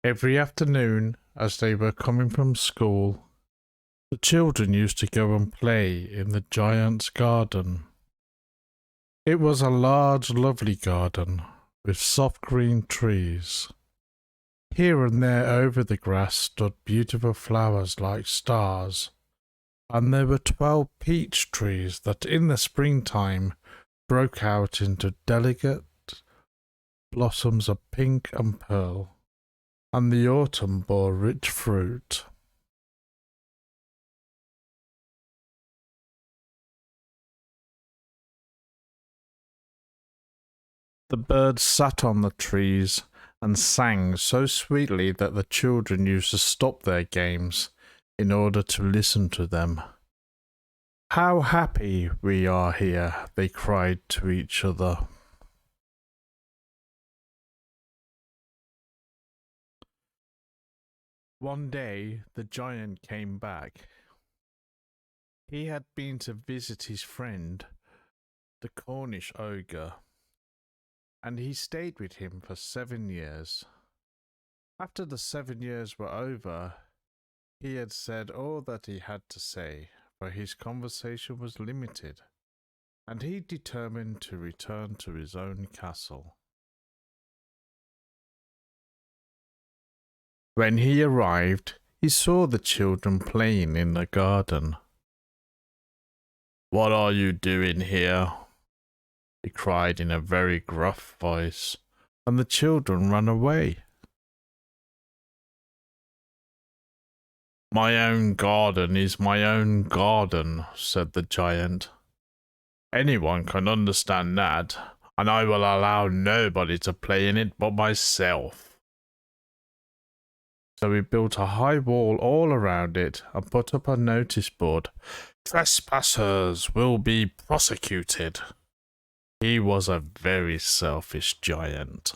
Every afternoon, as they were coming from school, the children used to go and play in the giant's garden. It was a large, lovely garden with soft green trees. Here and there over the grass stood beautiful flowers like stars, and there were 12 peach trees that in the springtime broke out into delicate blossoms of pink and pearl, and the autumn bore rich fruit. The birds sat on the trees and sang so sweetly that the children used to stop their games in order to listen to them. "How happy we are here," they cried to each other. One day the giant came back. He had been to visit his friend, the Cornish ogre, and he stayed with him for 7 years. After the 7 years were over, he had said all that he had to say, for his conversation was limited, and he determined to return to his own castle. When he arrived, he saw the children playing in the garden. "What are you doing here?" he cried in a very gruff voice, and the children ran away. "My own garden is my own garden," said the giant. "Anyone can understand that, and I will allow nobody to play in it but myself." So he built a high wall all around it and put up a notice board. "Trespassers will be prosecuted." He was a very selfish giant.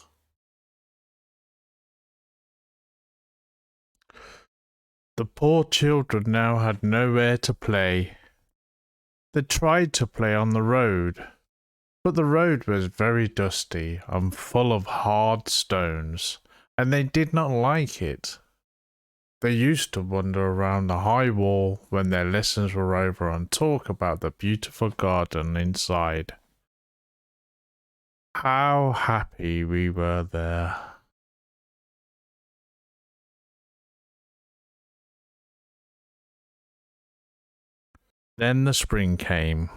The poor children now had nowhere to play. They tried to play on the road, but the road was very dusty and full of hard stones, and they did not like it. They used to wander around the high wall when their lessons were over and talk about the beautiful garden inside. How happy we were there. Then the spring came,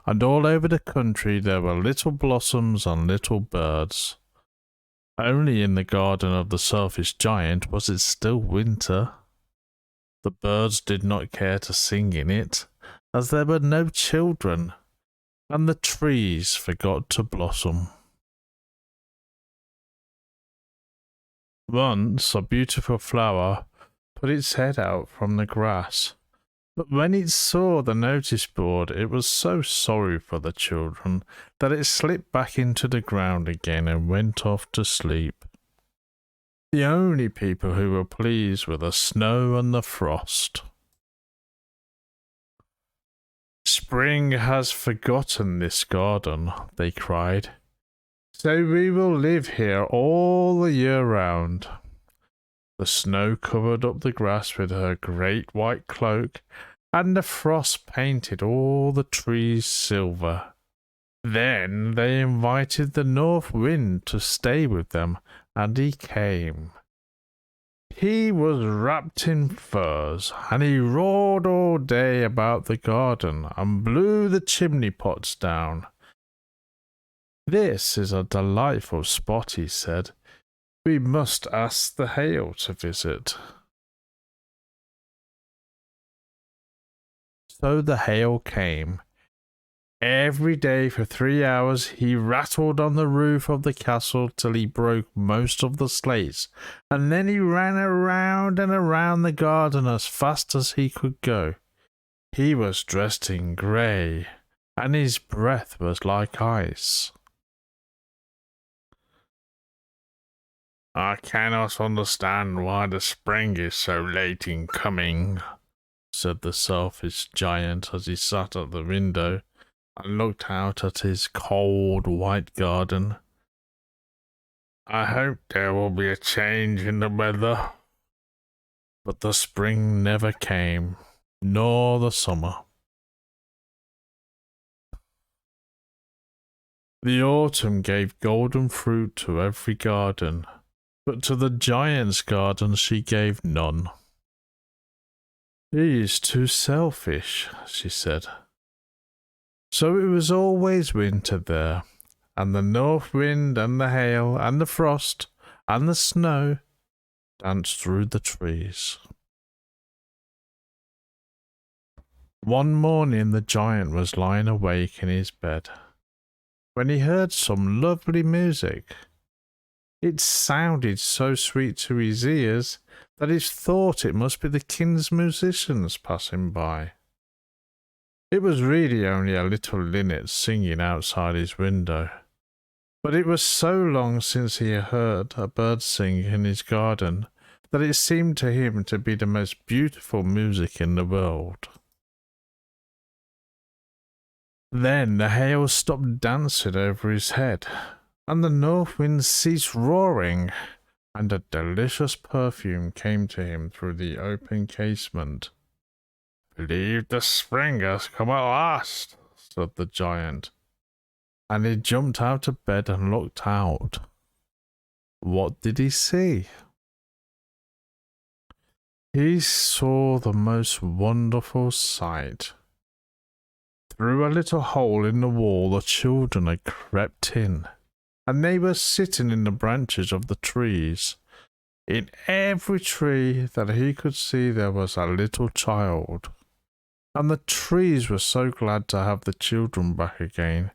and all over the country there were little blossoms and little birds. Only in the garden of the selfish giant was it still winter. The birds did not care to sing in it, as there were no children, and the trees forgot to blossom. Once a beautiful flower put its head out from the grass, but when it saw the notice board it was so sorry for the children that it slipped back into the ground again and went off to sleep. The only people who were pleased were the snow and the frost. "Spring has forgotten this garden," they cried, "so we will live here all the year round." The snow covered up the grass with her great white cloak, and the frost painted all the trees silver. Then they invited the north wind to stay with them, and he came. He was wrapped in furs, and he roared all day about the garden and blew the chimney pots down. "This is a delightful spot," he said. "We must ask the hail to visit." So the hail came. Every day for 3 hours he rattled on the roof of the castle till he broke most of the slates, and then he ran around and around the garden as fast as he could go. He was dressed in grey, and his breath was like ice. "I cannot understand why the spring is so late in coming," said the selfish giant as he sat at the window and looked out at his cold white garden. I hope there will be a change in the weather. But the spring never came, nor the summer. The autumn gave golden fruit to every garden, but to the giant's garden she gave none. He is too selfish, she said. So it was always winter there, and the north wind and the hail and the frost and the snow danced through the trees. One morning the giant was lying awake in his bed when he heard some lovely music. It sounded so sweet to his ears that he thought it must be the king's musicians passing by. It was really only a little linnet singing outside his window, but it was so long since he had heard a bird sing in his garden that it seemed to him to be the most beautiful music in the world. Then the hail stopped dancing over his head, and the north wind ceased roaring, and a delicious perfume came to him through the open casement. "Believe the spring has come at last," said the giant, and he jumped out of bed and looked out. What did he see? He saw the most wonderful sight. Through a little hole in the wall the children had crept in, and they were sitting in the branches of the trees. In every tree that he could see there was a little child, and the trees were so glad to have the children back again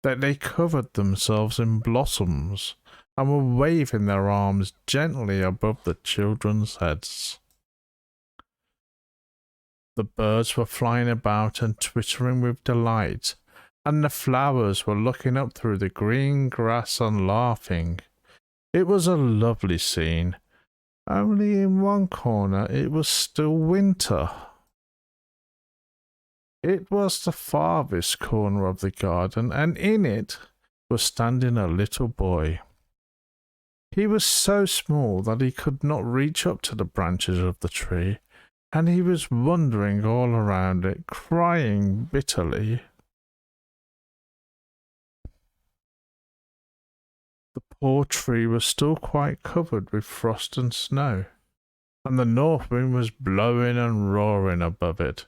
that they covered themselves in blossoms and were waving their arms gently above the children's heads. The birds were flying about and twittering with delight, and the flowers were looking up through the green grass and laughing. It was a lovely scene, only in one corner it was still winter. It was the farthest corner of the garden, and in it was standing a little boy. He was so small that he could not reach up to the branches of the tree, and he was wandering all around it, crying bitterly. The poor tree was still quite covered with frost and snow, and the north wind was blowing and roaring above it.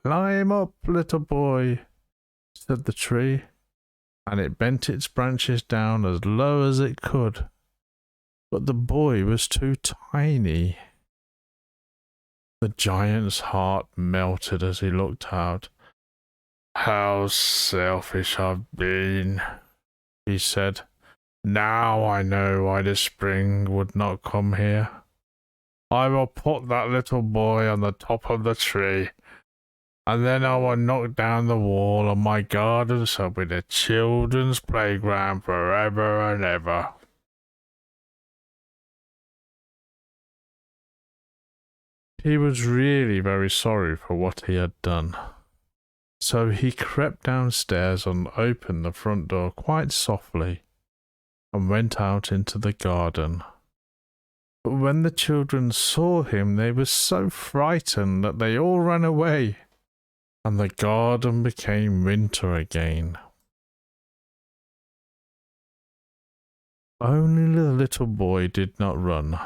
"Climb up, little boy," said the tree, and it bent its branches down as low as it could. But the boy was too tiny. The giant's heart melted as he looked out. "How selfish I've been," he said. "Now I know why the spring would not come here. I will put that little boy on the top of the tree, and then I will knock down the wall, and my garden shall be the children's playground forever and ever." He was really very sorry for what he had done. So he crept downstairs and opened the front door quite softly and went out into the garden. But when the children saw him, they were so frightened that they all ran away, and the garden became winter again. Only the little boy did not run,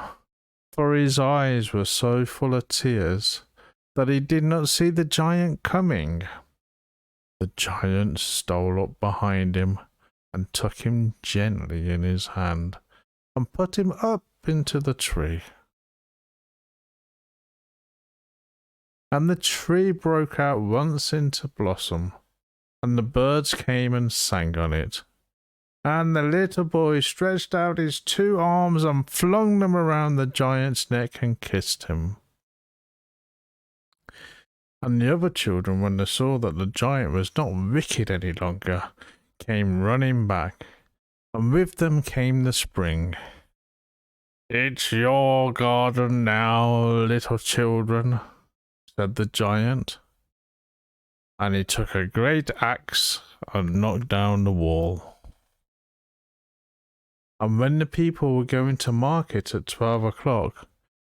for his eyes were so full of tears that he did not see the giant coming. The giant stole up behind him and took him gently in his hand and put him up into the tree. And the tree broke out once into blossom, and the birds came and sang on it. And the little boy stretched out his 2 arms and flung them around the giant's neck and kissed him. And the other children, when they saw that the giant was not wicked any longer, came running back, and with them came the spring. "It's your garden now, little children," said the giant, and he took a great axe and knocked down the wall. And when the people were going to market at 12 o'clock,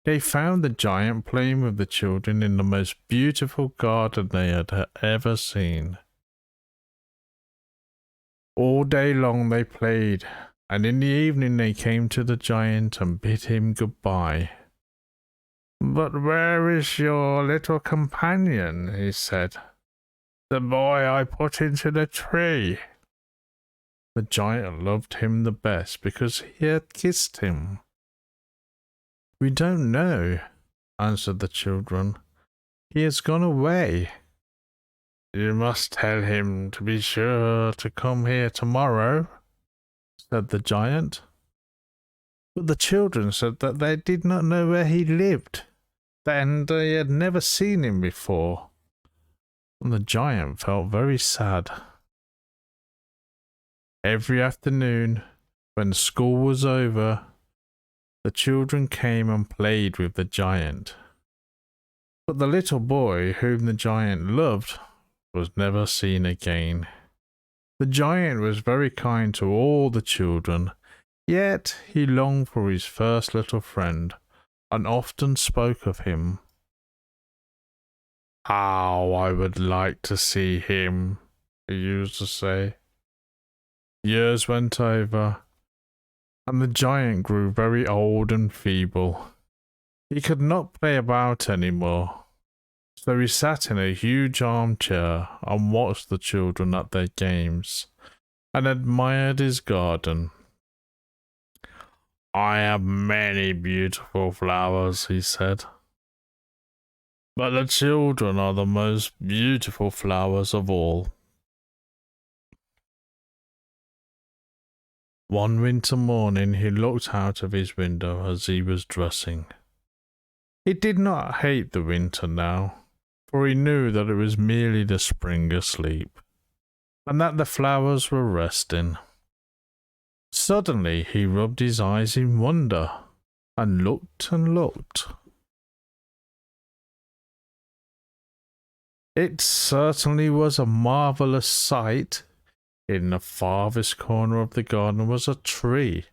they found the giant playing with the children in the most beautiful garden they had ever seen. All day long they played, and in the evening they came to the giant and bid him goodbye. "But where is your little companion?" he said. "The boy I put into the tree." The giant loved him the best because he had kissed him. "We don't know," answered the children. "He has gone away." "You must tell him to be sure to come here tomorrow," said the giant. But the children said that they did not know where he lived, and they had never seen him before. And the giant felt very sad. Every afternoon, when school was over, the children came and played with the giant. But the little boy whom the giant loved was never seen again. The giant was very kind to all the children, yet he longed for his first little friend and often spoke of him. "How I would like to see him," he used to say. Years went over, and the giant grew very old and feeble. He could not play about any more, so he sat in a huge armchair and watched the children at their games, and admired his garden. "I have many beautiful flowers," he said, "but the children are the most beautiful flowers of all." One winter morning he looked out of his window as he was dressing. He did not hate the winter now, for he knew that it was merely the spring asleep, and that the flowers were resting. Suddenly he rubbed his eyes in wonder, and looked and looked. It certainly was a marvellous sight. In the farthest corner of the garden was a tree,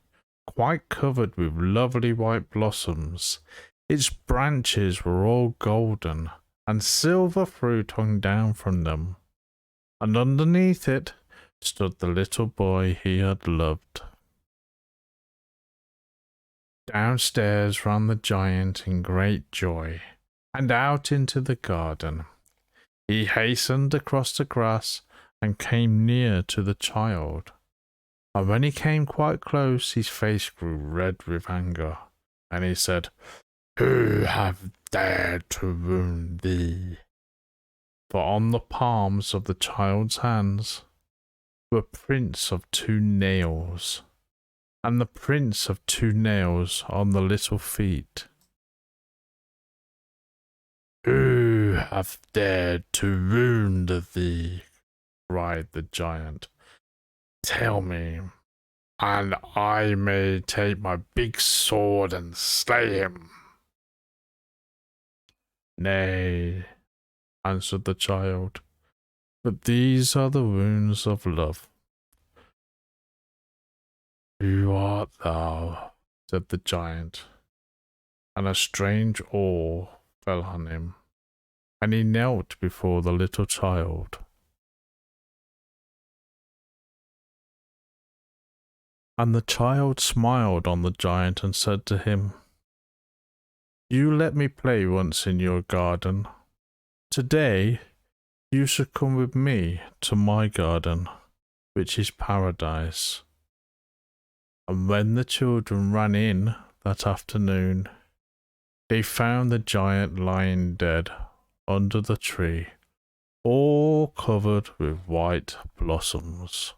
quite covered with lovely white blossoms. Its branches were all golden, and silver fruit hung down from them. And underneath it stood the little boy he had loved. Downstairs ran the giant in great joy, and out into the garden. He hastened across the grass and came near to the child. And when he came quite close, his face grew red with anger, and he said, "Who have dared to wound thee?" For on the palms of the child's hands were prints of 2 nails, and the prints of 2 nails on the little feet. "Who hath dared to wound thee?" cried the giant. "Tell me, and I may take my big sword and slay him." "Nay," answered the child, "but these are the wounds of love." "Who art thou?" said the giant, and a strange awe fell on him, and he knelt before the little child. And the child smiled on the giant and said to him, "You let me play once in your garden. Today you should come with me to my garden, which is paradise." And when the children ran in that afternoon, they found the giant lying dead under the tree, all covered with white blossoms.